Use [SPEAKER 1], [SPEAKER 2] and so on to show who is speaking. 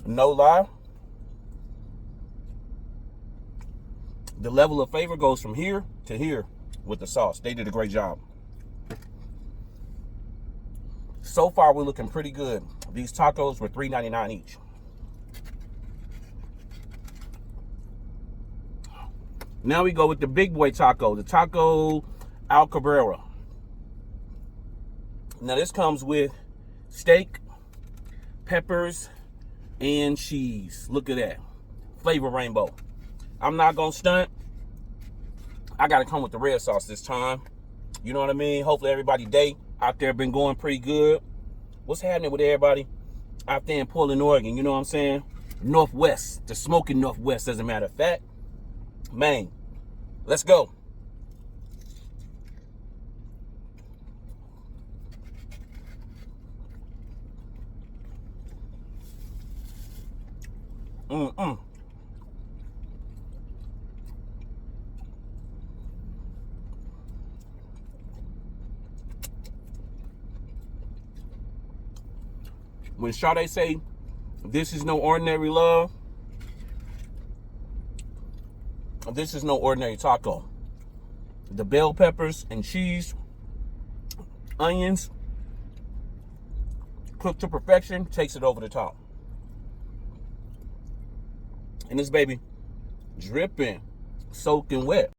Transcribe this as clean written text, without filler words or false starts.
[SPEAKER 1] No lie, the level of flavor goes from here to here with the sauce. They did a great job. So far, we're looking pretty good. These tacos were $3.99 each. Now we go with the big boy taco, the taco al Cabrera. Now this comes with steak, peppers, and cheese. Look at that. Flavor rainbow. I'm not gonna stunt. I gotta come with the red sauce this time. You know what I mean? Hopefully everybody day out there been going pretty good. What's happening with everybody out there in Portland, Oregon? You know what I'm saying? Northwest, the smoking Northwest, as a matter of fact. Man, let's go. When Sade say, this is no ordinary love, this is no ordinary taco. The bell peppers and cheese, onions, cooked to perfection, takes it over the top. And this baby dripping, soaking wet.